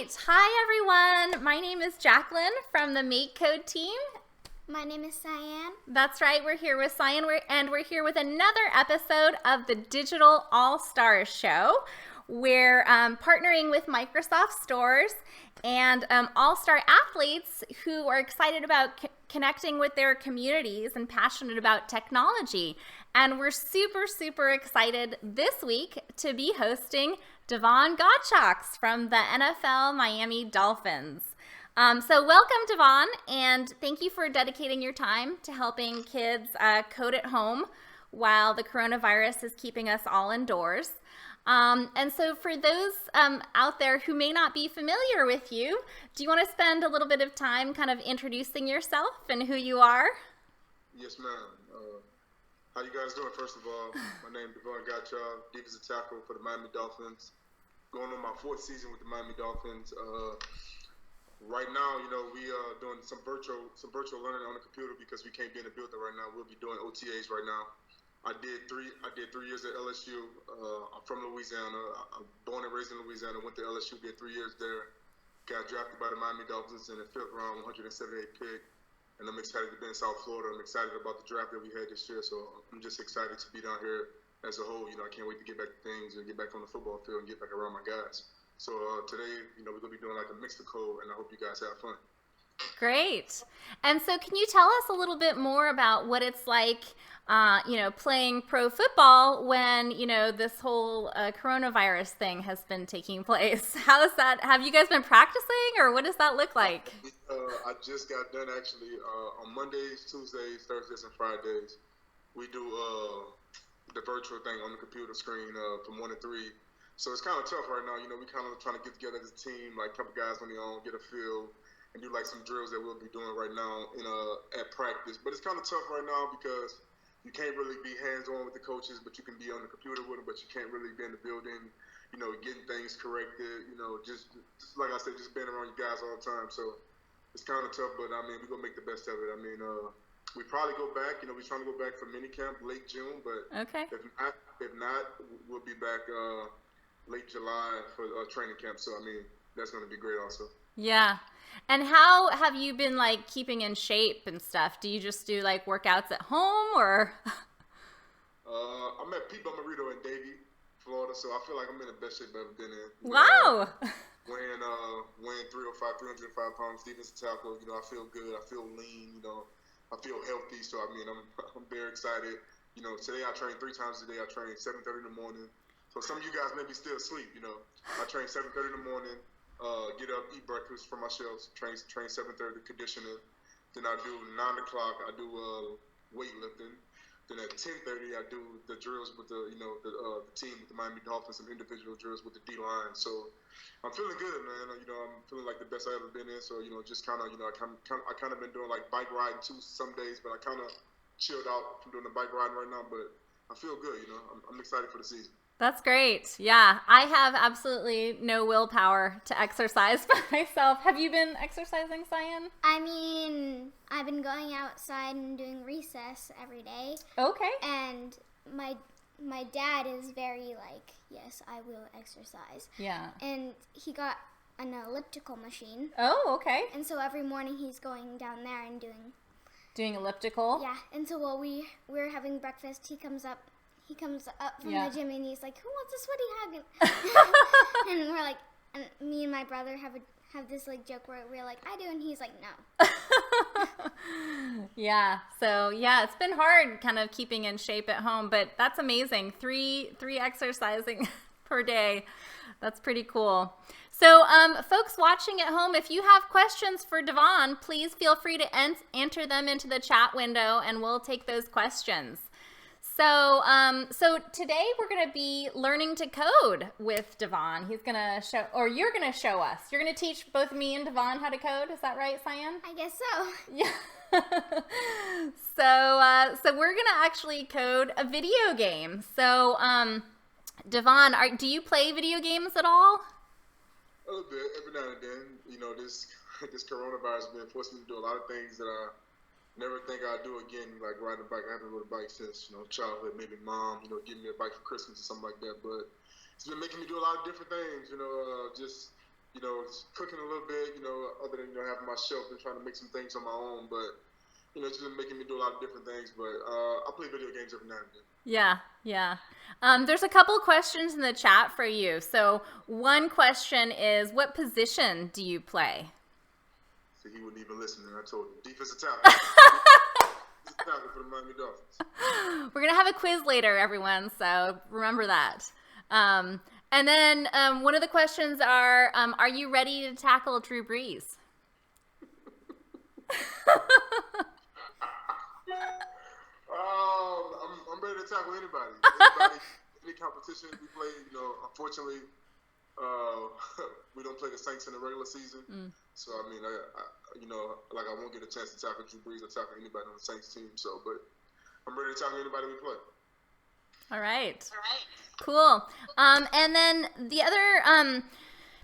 right. Hi, everyone. My name is Jacqueline from the MakeCode team. My name is Cyan. That's right. We're here with Cyan, and we're here with another episode of the Digital All-Stars Show. We're partnering with Microsoft Stores and all-star athletes who are excited about connecting with their communities and passionate about technology. And we're super, super excited this week to be hosting Davon Godchaux from the NFL Miami Dolphins. So welcome, Davon, and thank you for dedicating your time to helping kids code at home while the coronavirus is keeping us all indoors. And so for those out there who may not be familiar with you, do you want to spend a little bit of time kind of introducing yourself and who you are? Yes, ma'am. How you guys doing? First of all, my name is Davon Godchaux, defensive tackle for the Miami Dolphins. Going on my fourth season with the Miami Dolphins. Right now, we are doing some virtual learning on the computer because we can't be in the building right now. We'll be doing OTAs right now. I did 3 years at LSU. I'm from Louisiana. I'm born and raised in Louisiana. Went to LSU, did 3 years there. Got drafted by the Miami Dolphins in the 5th round, 178 pick. And I'm excited to be in South Florida. I'm excited about the draft that we had this year. So I'm just excited to be down here as a whole. I can't wait to get back to things and get back on the football field and get back around my guys. So today, we're going to be doing like a MakeCode, and I hope you guys have fun. Great. And so can you tell us a little bit more about what it's like, playing pro football when, this whole coronavirus thing has been taking place? How is that? Have you guys been practicing, or what does that look like? I just got done actually on Mondays, Tuesdays, Thursdays, and Fridays. We do the virtual thing on the computer screen from 1 to 3. So it's kind of tough right now. We kind of trying to get together as a team, like a couple guys on their own, get a feel, and do like some drills that we'll be doing right now at practice. But it's kind of tough right now because you can't really be hands-on with the coaches, but you can be on the computer with them, but you can't really be in the building, getting things corrected, just like I said, just being around you guys all the time. So it's kind of tough, but we're going to make the best of it. We probably go back, we're trying to go back for minicamp late June, but okay. If not, we'll be back late July for training camp. So, that's going to be great also. Yeah. And how have you been keeping in shape and stuff? Do you just do workouts at home or? I'm at Pete Marito in Davie, Florida, so I feel like I'm in the best shape I've ever been in. Wow. Weighing 305 pounds, defensive tackle. I feel good. I feel lean. I feel healthy. So I'm very excited. Today I train 3 times a day. I train 7:30 in the morning. So some of you guys may be still asleep. I train 7:30 in the morning. Get up, eat breakfast for myself. Train 7:30 conditioning. Then I do 9 o'clock. I do weightlifting. Then at 10:30 I do the drills with the team with the Miami Dolphins, some individual drills with the D line. So I'm feeling good, man. I'm feeling like the best I've ever been in. So just kind of I kind of been doing bike riding too some days, but I kind of chilled out from doing the bike riding right now. But I feel good. I'm excited for the season. That's great. Yeah, I have absolutely no willpower to exercise by myself. Have you been exercising, Cyan? I've been going outside and doing recess every day. Okay. And my dad is very yes, I will exercise. Yeah. And he got an elliptical machine. Oh, okay. And so every morning he's going down there and doing elliptical? Yeah. And so while we're having breakfast, he comes up from the gym and he's like, "Who wants a sweaty hug?" And we're like, and me and my brother have this joke where we're like, "I do," and he's like, "No." Yeah. So yeah, it's been hard kind of keeping in shape at home, but that's amazing. Three exercising per day. That's pretty cool. So folks watching at home, if you have questions for Davon, please feel free to enter them into the chat window and we'll take those questions. So today we're going to be learning to code with Davon. He's going to show, or you're going to show us. You're going to teach both me and Davon how to code. Is that right, Cyan? I guess so. Yeah. So we're going to actually code a video game. So, Davon, do you play video games at all? A little bit, every now and then. This coronavirus has been forcing me to do a lot of things that I never think I'll do again, like riding a bike. I haven't rode a bike since, childhood. Maybe mom, giving me a bike for Christmas or something like that. But it's been making me do a lot of different things, just just cooking a little bit, other than, having my shelf and trying to make some things on my own. But, it's just making me do a lot of different things. But I play video games every now and then. Yeah. There's a couple questions in the chat for you. So one question is, what position do you play? So he wouldn't even listen, and I told him. Defensive tackle. Defensive tackle for the Miami Dolphins. We're going to have a quiz later, everyone, so remember that. And then one of the questions are you ready to tackle Drew Brees? I'm ready to tackle anybody. Any competition we play, unfortunately, we don't play the Saints in the regular season. So, I won't get a chance to tackle Drew Brees or tackle anybody on the Saints team. So, but I'm ready to tackle anybody we play. All right. Cool. And then the other,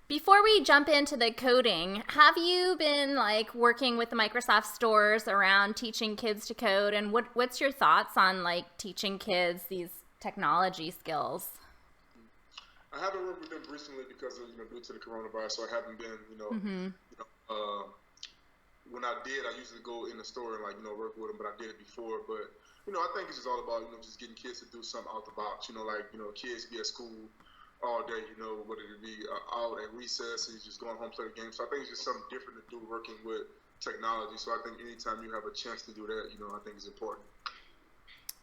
before we jump into the coding, have you been working with the Microsoft stores around teaching kids to code? And what's your thoughts on teaching kids these technology skills? I haven't worked with them recently because of, due to the coronavirus. So I haven't been, when I did, I usually go in the store and work with them, but I did it before. But, I think it's just all about, just getting kids to do something out the box, kids be at school all day, whether it be out at recess and just going home play the game. So I think it's just something different to do working with technology. So I think anytime you have a chance to do that, I think it's important.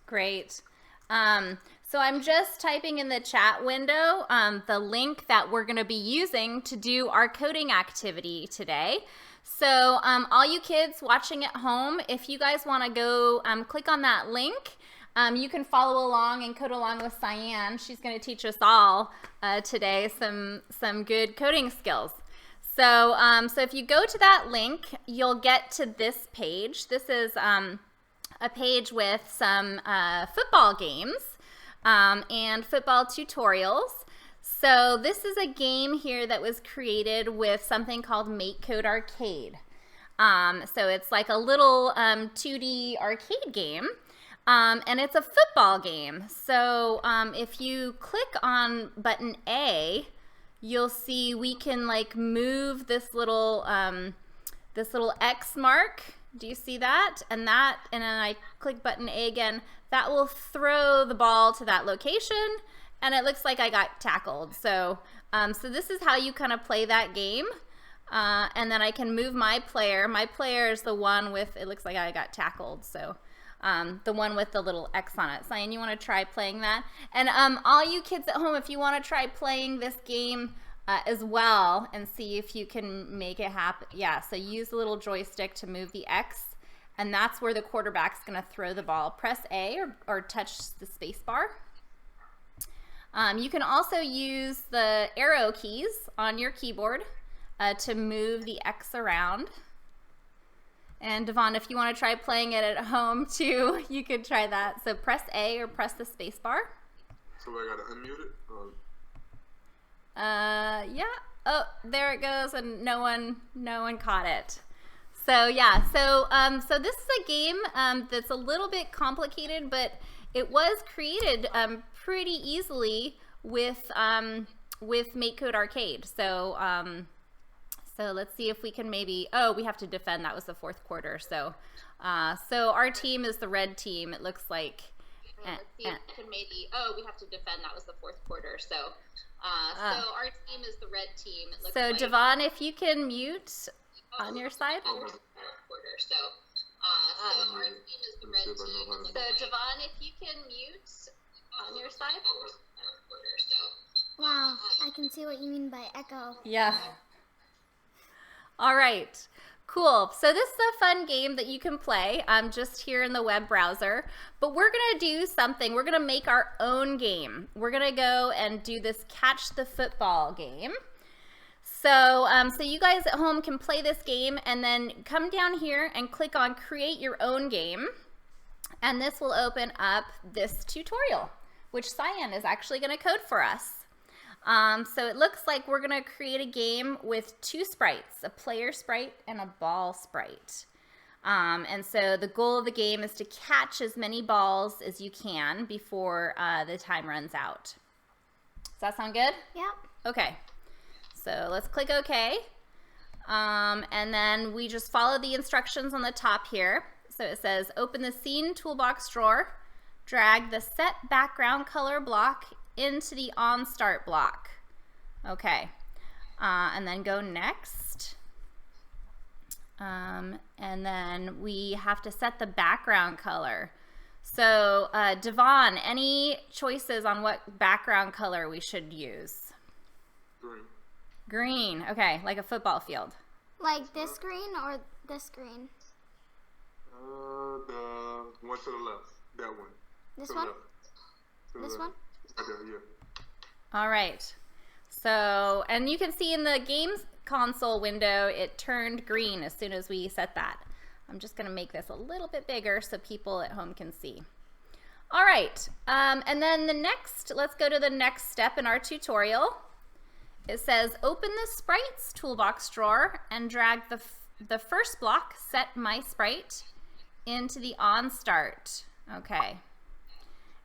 Great. So I'm just typing in the chat window the link that we're going to be using to do our coding activity today. So all you kids watching at home, if you guys want to go click on that link, you can follow along and code along with Cyan. She's going to teach us all today some good coding skills. So if you go to that link, you'll get to this page. This is a page with some football games and football tutorials. So this is a game here that was created with something called MakeCode Arcade. So it's like a little 2D arcade game, and it's a football game. So if you click on button A, you'll see we can move this little X mark. Do you see that? And then I click button A again. That will throw the ball to that location, and it looks like I got tackled. So this is how you kind of play that game. And then I can move my player. My player is the one with, it looks like I got tackled. So the one with the little X on it. Cyan, you want to try playing that? And all you kids at home, if you want to try playing this game as well and see if you can make it happen. Yeah, so use the little joystick to move the X, and that's where the quarterback's going to throw the ball. Press A or touch the space bar. You can also use the arrow keys on your keyboard to move the X around. And Davon, if you want to try playing it at home too, you could try that. So press A or press the space bar. So I gotta unmute it? Yeah. Oh, there it goes, and no one caught it. So yeah, so this is a game that's a little bit complicated, but it was created pretty easily with MakeCode Arcade. So let's see if we can maybe. Oh, we have to defend. That was the fourth quarter. So our team is the red team. It looks like. Let's see if we can maybe. Oh, we have to defend. That was the fourth quarter. So our team is the red team. It looks like. Devon, if you can mute on your side. So our team is the red team. So Devon, if you can mute on your side. Wow, I can see what you mean by echo. Yeah. All right. Cool. So this is a fun game that you can play just here in the web browser. But we're going to do something. We're going to make our own game. We're going to go and do this catch the football game. So you guys at home can play this game and then come down here and click on create your own game. And this will open up this tutorial, which Cyan is actually going to code for us. So it looks like we're going to create a game with two sprites, a player sprite and a ball sprite. And so the goal of the game is to catch as many balls as you can before the time runs out. Does that sound good? Yep. Okay. So let's click OK. And then we just follow the instructions on the top here. So it says open the scene toolbox drawer, drag the set background color block into the on start block. Okay. And then go next. And then we have to set the background color. So Davon, any choices on what background color we should use? Green. Green, okay, like a football field. Like this green or this green? The one to the left. That one. This To the one? left. To the This left. one? Right there, yeah. All right. So, and you can see in the games console window, it turned green as soon as we set that. I'm just going to make this a little bit bigger so people at home can see. All right. And then let's go to the next step in our tutorial. It says open the sprites toolbox drawer and drag the first block, set my sprite, into the on start. Okay.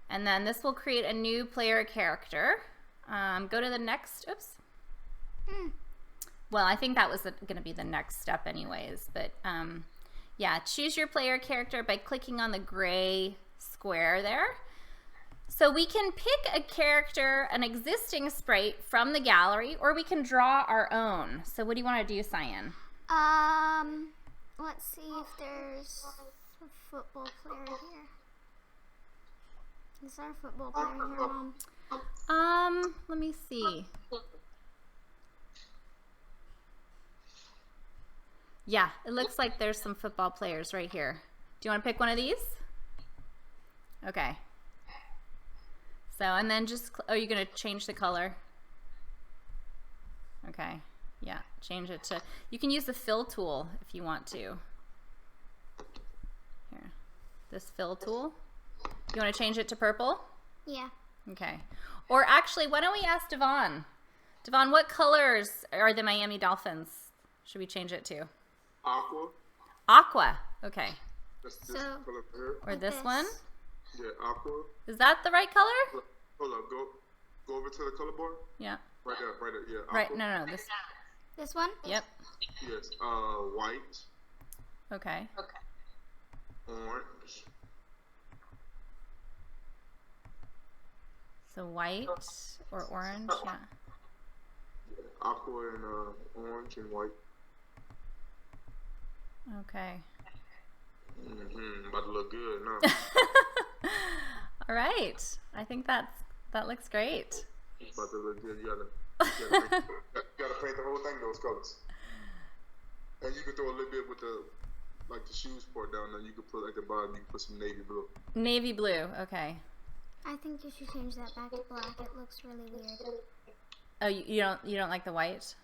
And then this will create a new player character. Go to the next, oops. Well, I think that was going to be the next step anyways, but yeah, choose your player character by clicking on the gray square there. So we can pick a character, an existing sprite from the gallery, or we can draw our own. So what do you want to do, Cyan? Let's see if there's a football player here. Is there a football player here, Mom? Let me see. Yeah, it looks like there's some football players right here. Do you want to pick one of these? Okay. So, and then just, oh, you're going to change the color? Okay. Yeah, change it to, you can use the fill tool if you want to. Here, this fill tool. You want to change it to purple? Yeah. Okay. Or actually, why don't we ask Davon? Davon, what colors are the Miami Dolphins? Should we change it to? Aqua. Aqua. Okay. That's this So- color here. Or Like this this. one? Yeah, aqua. Is that the right color? Hold up, go over to the color board. Yeah. Right there, yeah. Aqua. Right. No, this. This one? Yep. Yes. White, Okay. orange, So white or orange. Yeah. aqua, and orange and white. Okay. About to look good now. All right. I think that looks great. About to look good. You gotta paint the whole thing those colors. And you can throw a little bit with the shoes part down there. You can put like the bottom. You can put some navy blue. Navy blue. Okay. I think you should change that back to black. It looks really weird. Oh, you don't like the white?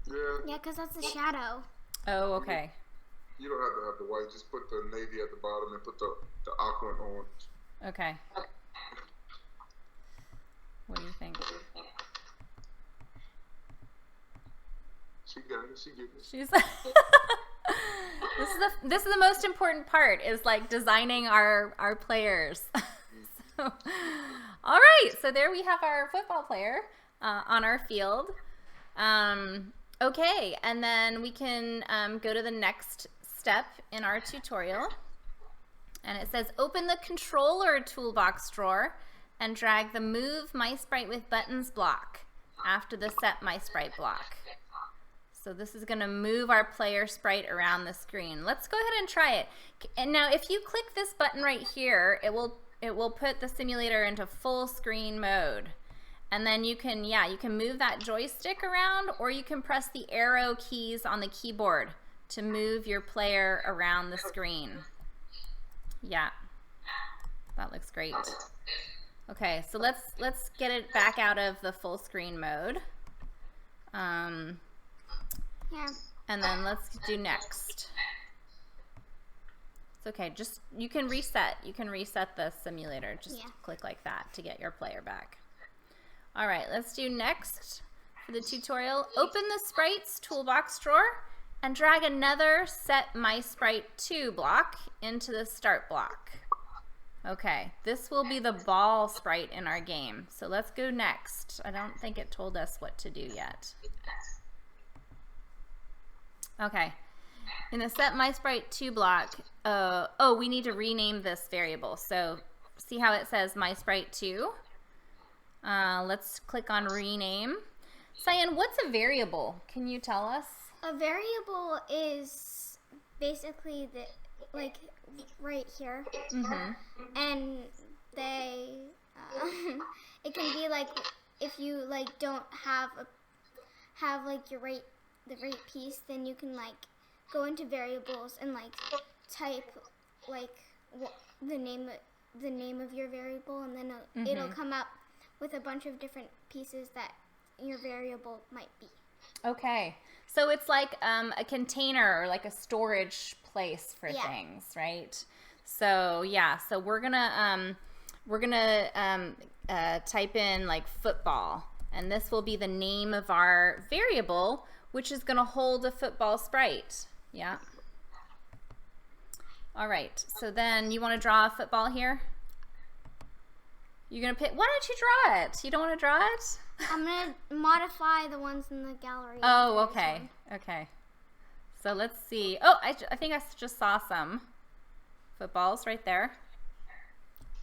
Yeah. Yeah, because that's the shadow. Oh, okay. You don't have to have the white. Just put the navy at the bottom and put the aqua and orange. Okay. What do you think? She got it. She get it. She's this is the most important part, is like designing our players. So, all right, so there we have our football player on our field. Okay, and then we can go to the next step in our tutorial, and it says open the controller toolbox drawer and drag the move my sprite with buttons block after the set my sprite block. So this is going to move our player sprite around the screen. Let's go ahead and try it. And now if you click this button right here, it will put the simulator into full screen mode. And then you can move that joystick around, or you can press the arrow keys on the keyboard to move your player around the screen. Yeah, that looks great. Okay, so let's get it back out of the full screen mode. Yeah. And then let's do next. It's okay, just you can reset the simulator. Just click like that to get your player back. All right, let's do next for the tutorial. Open the sprites toolbox drawer and drag another set my sprite 2 block into the start block. Okay, this will be the ball sprite in our game. So let's go next. I don't think it told us what to do yet. Okay, in the set my sprite 2 block, we need to rename this variable. So see how it says my sprite 2? Let's click on rename. Cyan, what's a variable? Can you tell us? A variable is basically like right here, and they it can be like if you like don't have like the right piece, then you can like go into variables and like type like the name of your variable, and then it'll come up with a bunch of different pieces that your variable might be. Okay, so it's like a container or like a storage place for things, right? So yeah, so we're gonna type in like football, and this will be the name of our variable, which is gonna hold a football sprite. Yeah. All right. So then you want to draw a football here? You're gonna pick. Why don't you draw it? You don't want to draw it? I'm gonna modify the ones in the gallery. Oh, okay. Okay. So let's see. Oh, I think I just saw some footballs right there.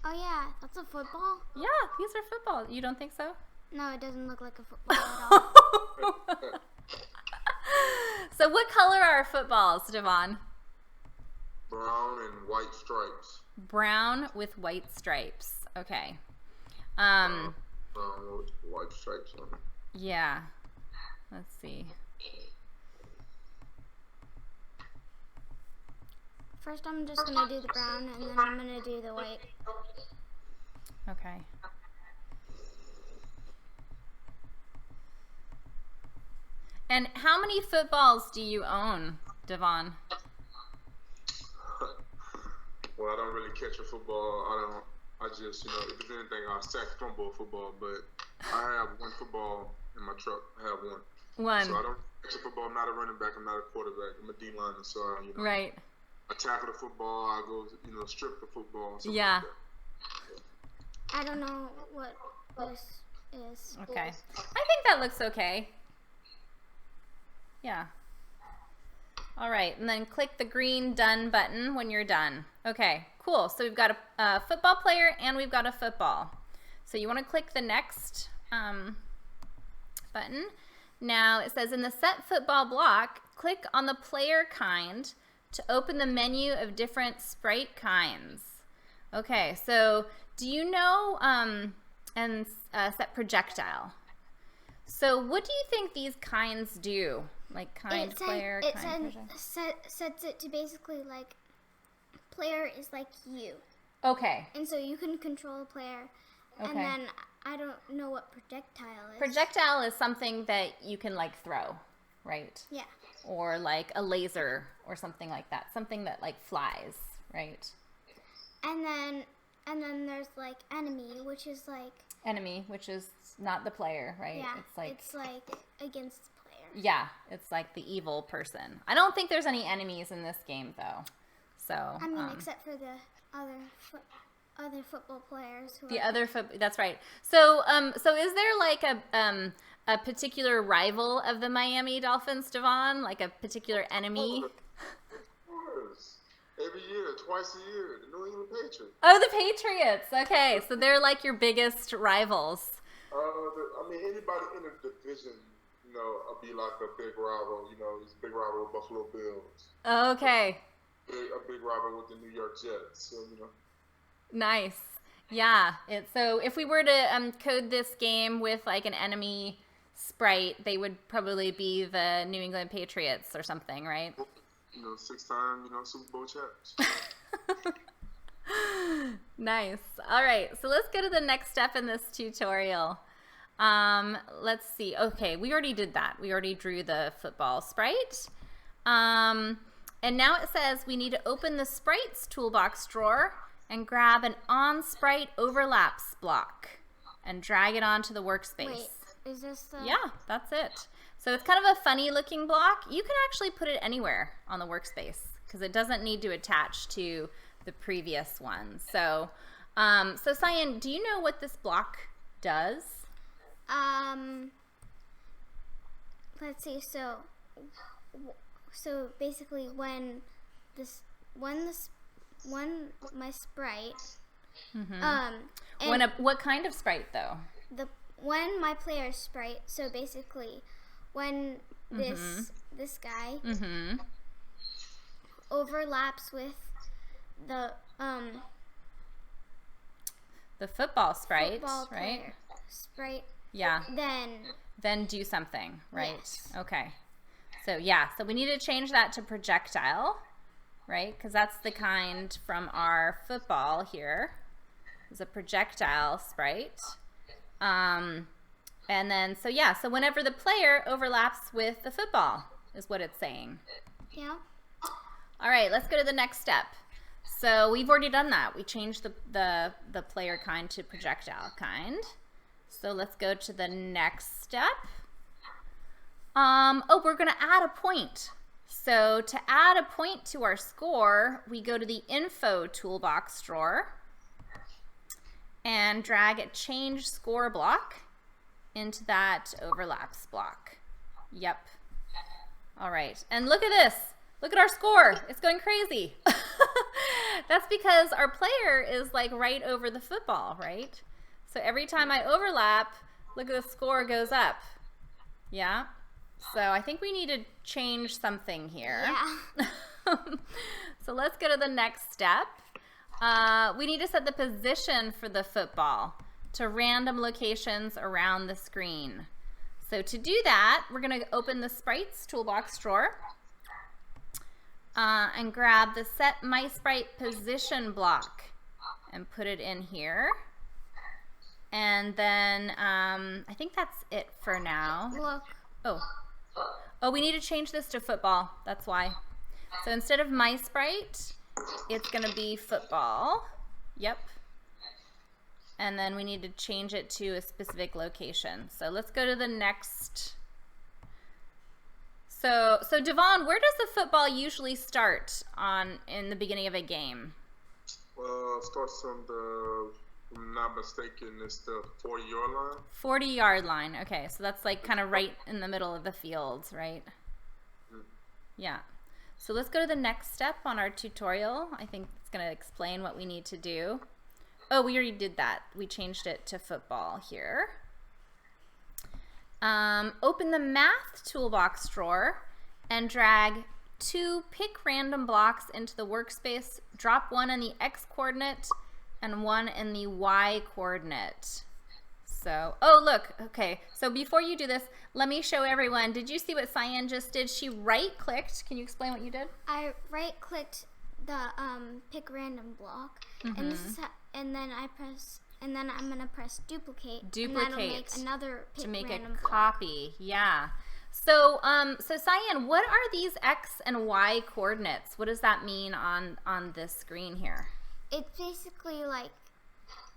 Oh yeah, that's a football? Yeah, these are footballs. You don't think so? No, it doesn't look like a football at all. So what color are our footballs, Davon? Brown and white stripes. Brown with white stripes. Okay. Brown with white stripes on it. Yeah. Let's see. First, I'm just gonna do the brown, and then I'm gonna do the white. Okay. And how many footballs do you own, Davon? Well, I don't really catch a football. I just, if it's anything, I sack fumble football. But I have one football in my truck. I have one. One. So I don't catch a football. I'm not a running back. I'm not a quarterback. I'm a D-lineman. So Right. I tackle the football. I go, strip the football. Yeah. Like that. I don't know what this is. Okay. I think that looks okay. Yeah. All right, and then click the green done button when you're done. Okay, cool. So we've got a football player and we've got a football. So you want to click the next button. Now it says in the set football block, click on the player kind to open the menu of different sprite kinds. Okay, so do you know and set projectile? So what do you think these kinds do? Like kind player, kind sets it to basically like player is like you. Okay. And so you can control a player. Okay. And then I don't know what projectile is. Projectile is something that you can like throw, right? Yeah. Or like a laser or something like that. Something that like flies, right? And then there's like enemy, which is like enemy, which is not the player, right? Yeah. It's like against the player. Yeah, it's like the evil person. I don't think there's any enemies in this game though. So I mean, except for the other football players. That's right. So so is there like a particular rival of the Miami Dolphins, Davon? Like a particular enemy? Of course. Every year, twice a year, the New England Patriots. Oh, the Patriots. Okay, so they're like your biggest rivals. I mean, anybody in the division, I'll be like a big rival. He's a big rival with Buffalo Bills. Okay. A big rival with the New York Jets. So, Nice. Yeah. So if we were to code this game with like an enemy sprite, they would probably be the New England Patriots or something, right? 6-time, Super Bowl champs. Nice. All right. So let's go to the next step in this tutorial. Let's see. Okay, we already did that. We already drew the football sprite. And now it says we need to open the sprites toolbox drawer and grab an on sprite overlaps block and drag it onto the workspace. Wait, is this the... Yeah, that's it. So it's kind of a funny looking block. You can actually put it anywhere on the workspace because it doesn't need to attach to the previous one. So So Cyan, do you know what this block does? Let's see. So basically, when my sprite, What kind of sprite though? when my player's sprite. So basically, when this guy overlaps with the football sprite, football right? player sprite. Yeah. Then do something, right? Yes. Okay. So yeah, so we need to change that to projectile, right? Because that's the kind from our football here. Is a projectile sprite. And then, so yeah, so whenever the player overlaps with the football is what it's saying. Yeah. All right, let's go to the next step. So we've already done that. We changed the player kind to projectile kind. So let's go to the next step. We're going to add a point. So to add a point to our score, we go to the info toolbox drawer and drag a change score block into that overlaps block. Yep. All right. And look at this. Look at our score. It's going crazy. That's because our player is like right over the football, right? So every time I overlap, look at the score goes up. Yeah. So I think we need to change something here. Yeah. So let's go to the next step. We need to set the position for the football to random locations around the screen. So to do that, we're going to open the sprites toolbox drawer and grab the set my sprite position block and put it in here. And then I think that's it for now. Look. Oh, we need to change this to football. That's why. So instead of my sprite, it's going to be football. Yep. And then we need to change it to a specific location. So let's go to the next. So Davon, where does the football usually start in the beginning of a game? Starts on the, if I'm not mistaken, it's the 40-yard line. 40-yard line. Okay, so that's like kind of right in the middle of the field, right? Yeah. So let's go to the next step on our tutorial. I think it's going to explain what we need to do. Oh, we already did that. We changed it to football here. Open the math toolbox drawer and drag 2 pick random blocks into the workspace. Drop 1 in the X coordinate and 1 in the Y coordinate. So, oh look, okay. So before you do this, let me show everyone. Did you see what Cyan just did? She right-clicked. Can you explain what you did? I right-clicked the pick random block, and then I'm gonna press duplicate. And that'll make another pick to make random a block. copy. Yeah. So so Cyan, what are these X and Y coordinates? What does that mean on this screen here? It's basically like,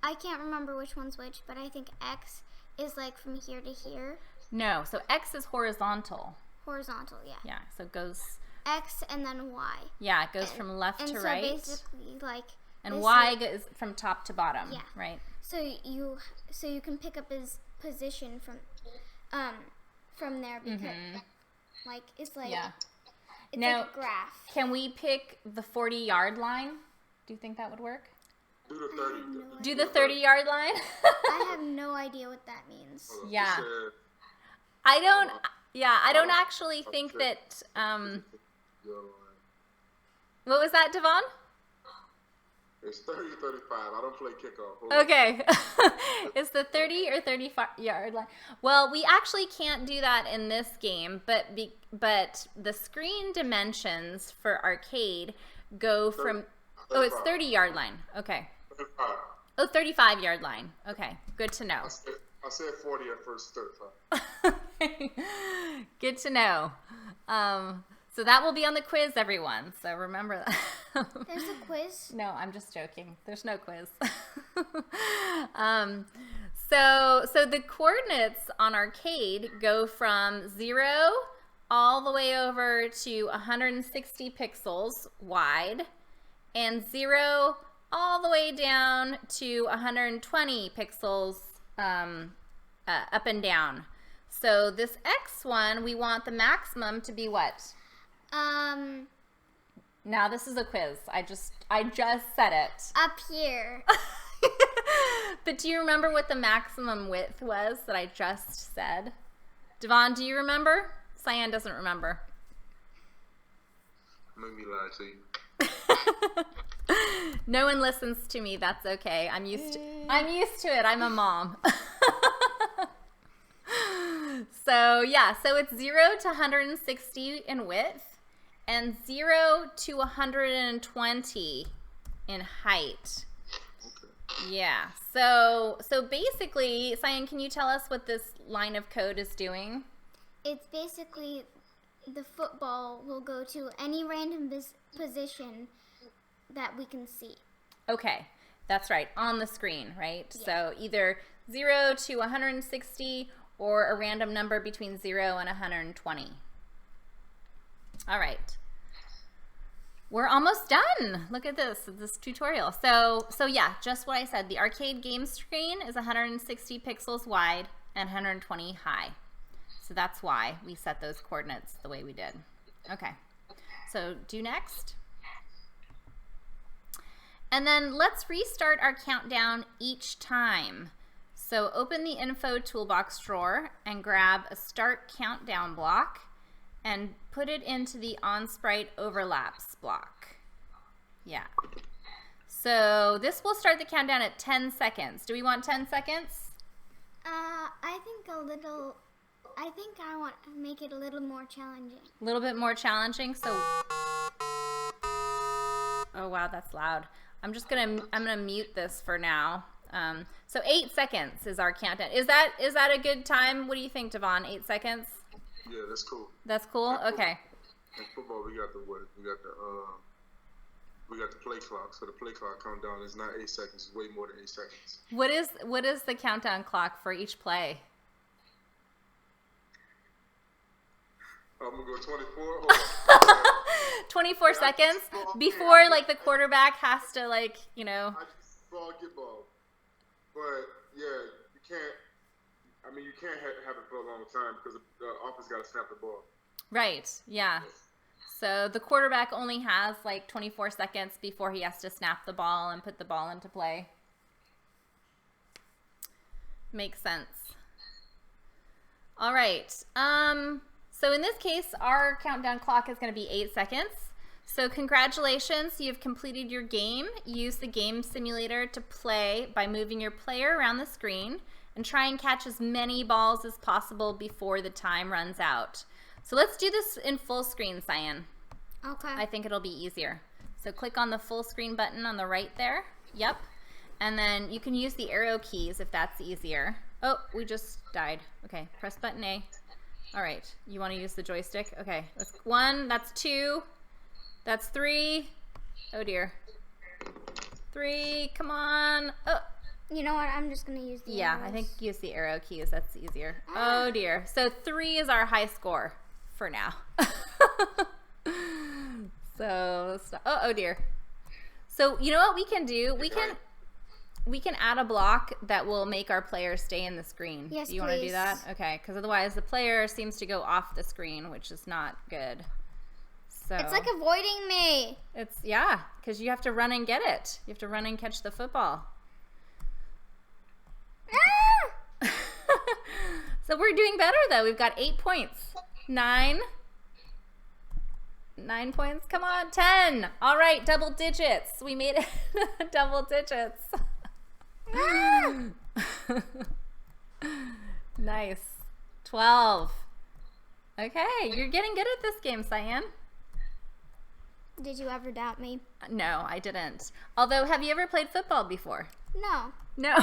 I can't remember which one's which, but I think X is like from here to here. No, so X is horizontal. Horizontal, yeah. Yeah, so it goes. X and then Y. Yeah, it goes from left to right. And so basically, like. And Y goes from top to bottom. Yeah. Right. So you can pick up his position from there because like it's like it's now, like a graph. Can we pick the 40-yard line? Do you think that would work? Do the 30. Do the 30-yard line? I have no idea what that means. Yeah. I don't actually think that what was that, Davon? It's 30, 35. I don't play kickoff. Okay. It's the 30 or 35-yard line. Well, we actually can't do that in this game, but the screen dimensions for arcade go from 35. Oh, it's 30-yard line. Okay. 35. Oh, 35-yard line. Okay. Good to know. I said 40 at first, 35. Good to know. So that will be on the quiz, everyone. So remember that. There's a quiz? No, I'm just joking. There's no quiz. So the coordinates on arcade go from 0 all the way over to 160 pixels wide, and 0 all the way down to 120 pixels up and down. So this X one, we want the maximum to be what? Now this is a quiz. I just said it. Up here. But do you remember what the maximum width was that I just said? Davon, do you remember? Cyan doesn't remember. Make me lie to you. No one listens to me. That's okay. I'm used to it. I'm a mom. So it's 0 to 160 in width and 0 to 120 in height. Okay. Yeah. So basically, Cyan, can you tell us what this line of code is doing? It's basically the football will go to any random position that we can see. Okay, that's right, on the screen, right? Yeah. So either 0 to 160 or a random number between 0 and 120. All right. We're almost done. Look at this tutorial. So yeah, just what I said. The arcade game screen is 160 pixels wide and 120 high. So that's why we set those coordinates the way we did. Okay, so do next. And then let's restart our countdown each time. So open the info toolbox drawer and grab a start countdown block and put it into the on sprite overlaps block. Yeah. So this will start the countdown at 10 seconds. Do we want 10 seconds? I think I want to make it a little more challenging. A little bit more challenging. So, oh wow, that's loud. I'm gonna mute this for now. So 8 seconds is our countdown. Is that a good time? What do you think, Davon? 8 seconds? Yeah, that's cool. That's cool. Okay. In football, we got the play clock. So the play clock countdown is not 8 seconds. It's way more than 8 seconds. What is the countdown clock for each play? I'm gonna go 24. Hold on. 24 seconds before like the quarterback has to like, you know. I just get ball. But yeah, you can't have it for a long time because the offense got to snap the ball. Right. Yeah. So the quarterback only has like 24 seconds before he has to snap the ball and put the ball into play. Makes sense. All right. So in this case, our countdown clock is going to be 8 seconds. So congratulations, you've completed your game. Use the game simulator to play by moving your player around the screen and try and catch as many balls as possible before the time runs out. So let's do this in full screen, Cyan. Okay. I think it'll be easier. So click on the full screen button on the right there. Yep. And then you can use the arrow keys if that's easier. Oh, we just died. Okay, press button A. All right, you want to use the joystick? Okay, that's 1, that's 2, that's 3. Oh dear. 3, come on. Oh. You know what, I'm just going to use the arrows. I think use the arrow keys, that's easier. Oh dear. So 3 is our high score for now. So, let's stop. Oh dear. So you know what we can do? We can add a block that will make our player stay in the screen. Yes, do you want to do that? Okay, because otherwise the player seems to go off the screen, which is not good. So it's like avoiding me. Yeah, because you have to run and get it. You have to run and catch the football. Ah! So we're doing better though. We've got 8 points. 9 points. Come on, 10. All right, double digits. We made it double digits. Nice. 12. Okay, you're getting good at this game, Cyan. Did you ever doubt me? No, I didn't. Although, have you ever played football before? No. No.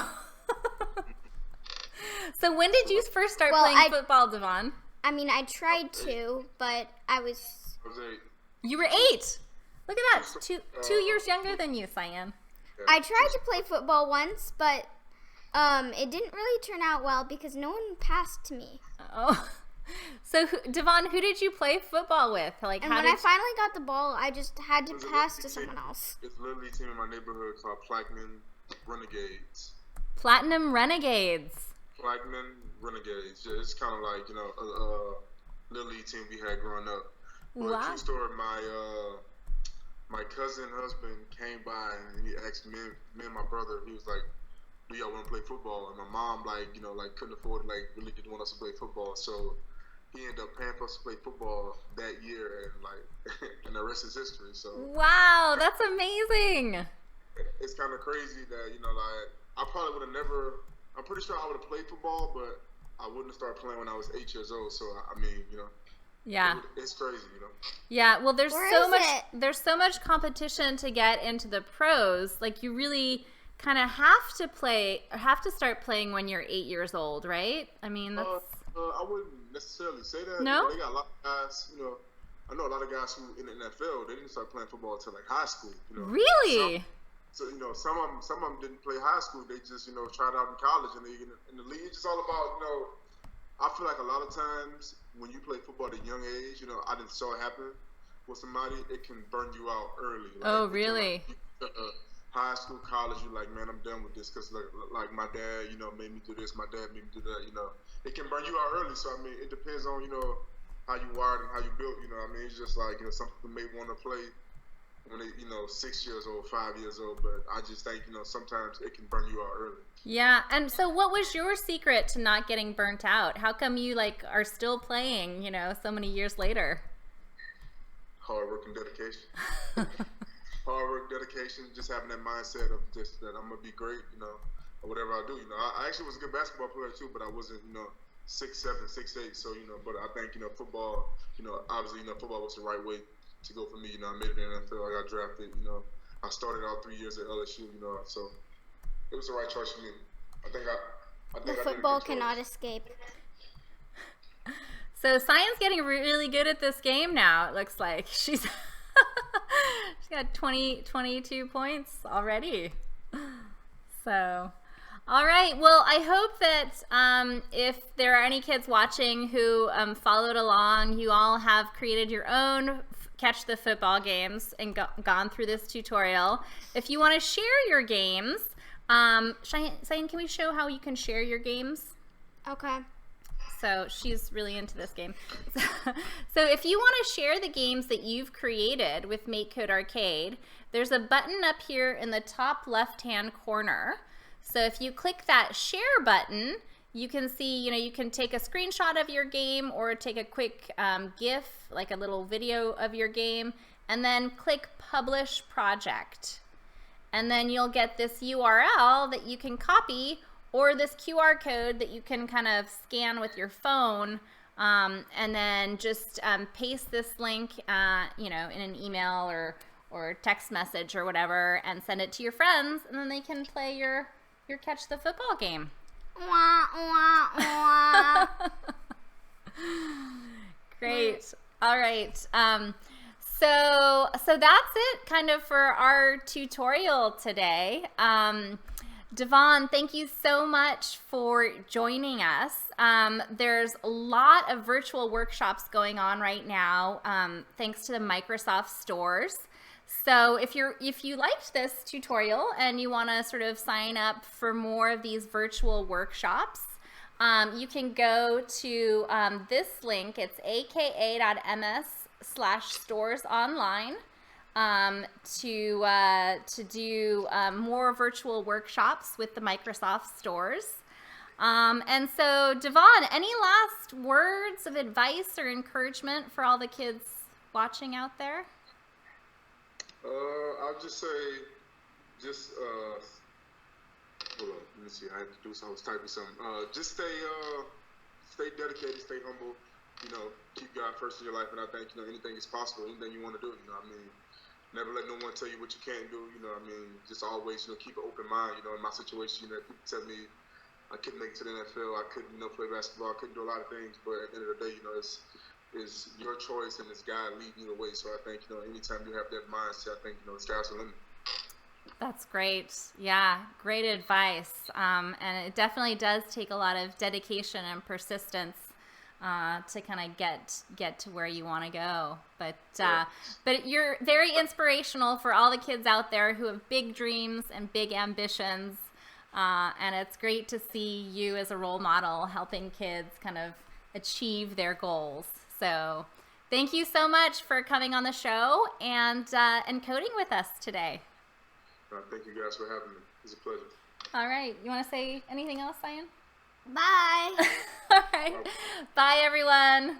So when did you first start playing football, Davon? I mean, I tried to, but I was 8. You were 8. Look at that. Two years younger than you, Cyan. I tried to play football once, but it didn't really turn out well because no one passed to me. Oh. So, Davon, who did you play football with? Like, And when I finally got the ball, I just had to pass to someone else. It's literally a team in my neighborhood called Plaquemine Renegades. Platinum Renegades. Plaquemine Renegades. Yeah, it's kind of like, you know, a little league team we had growing up. But Wow. true story, my cousin husband came by and he asked me and my brother, he was like, do y'all want to play football? And my mom, like, you know, like couldn't afford, like really didn't want us to play football. So he ended up paying for us to play football that year, and like, and the rest is history. So Wow, that's amazing. it's kind of crazy that, you know, like I probably would have never, I'm pretty sure I would have played football, but I wouldn't have started playing when I was 8 years old. So I mean, you know. Yeah. It's crazy, you know. Yeah, well, there's Where so much competition to get into the pros. Like, you really kind of have to start playing when you're 8 years old, right? I mean, that's... I wouldn't necessarily say that. No? You know, they got a lot of guys, you know, I know a lot of guys who in the NFL, they didn't start playing football until like high school, you know. Really? So, you know, some of them didn't play high school. They just, you know, tried out in college, and in the league, it's just all about, you know, I feel like a lot of times when you play football at a young age, you know, I didn't saw it happen with somebody, it can burn you out early. Like, Oh, really? High school, college, you're like, man, I'm done with this because, like, my dad, you know, made me do this, my dad made me do that, you know. It can burn you out early, so, I mean, it depends on, you know, how you wired and how you built, you know. I mean, it's just like, you know, some people may want to play when they, you know, 6 years old, 5 years old, but I just think, you know, sometimes it can burn you out early. Yeah, and so what was your secret to not getting burnt out? How come you, like, are still playing, you know, so many years later? Hard work and dedication. Hard work, dedication, just having that mindset of just that I'm gonna be great, you know, or whatever I do. You know, I actually was a good basketball player too, but I wasn't, you know, 6'7", 6'8". So, you know, but I think, you know, football, you know, obviously, you know, football was the right way to go for me. You know, I made it in the NFL. I got drafted. You know, I started out 3 years at LSU. You know, so it was the right choice for me. I think I The did a football good choice. cannot escape. So Cyan's getting really good at this game now, it looks like. She's got 22 points already. So, all right. Well, I hope that if there are any kids watching who followed along, you all have created your own Catch the Football games and gone through this tutorial. If you want to share your games, Cyan, can we show how you can share your games? Okay. So she's really into this game. So if you want to share the games that you've created with MakeCode Arcade, there's a button up here in the top left-hand corner. So if you click that share button, you can see, you know, you can take a screenshot of your game or take a quick GIF, like a little video of your game, and then click Publish Project. And then you'll get this URL that you can copy, or this QR code that you can kind of scan with your phone, and then just paste this link, you know, in an email or text message or whatever, and send it to your friends, and then they can play your Catch the Football game. Wah, wah, wah. Great. All right. So that's it kind of for our tutorial today. Devon, thank you so much for joining us. There's a lot of virtual workshops going on right now, thanks to the Microsoft stores. So if you liked this tutorial and you want to sort of sign up for more of these virtual workshops, you can go to this link. It's aka.ms/storesonline. To do more virtual workshops with the Microsoft stores. And so, Devon, any last words of advice or encouragement for all the kids watching out there? I'll just say, hold on, let me see, I had to do something, I was typing something. Just stay dedicated, stay humble, you know, keep God first in your life, and I think, you know, anything is possible, anything you want to do, you know, I mean, never let no one tell you what you can't do, you know, I mean, just always, you know, keep an open mind, you know, in my situation, you know, people tell me I couldn't make it to the NFL, I couldn't, you know, play basketball, I couldn't do a lot of things, but at the end of the day, you know, it's your choice and it's God leading you the way, so I think, you know, anytime you have that mindset, I think, you know, the sky's the limit. That's great. Yeah, great advice. And it definitely does take a lot of dedication and persistence to kind of get to where you want to go. But you're very inspirational for all the kids out there who have big dreams and big ambitions. And it's great to see you as a role model helping kids kind of achieve their goals. So thank you so much for coming on the show and coding with us today. Thank you guys for having me. It's a pleasure. All right. You want to say anything else, Cyan? Bye. All right. Bye, everyone.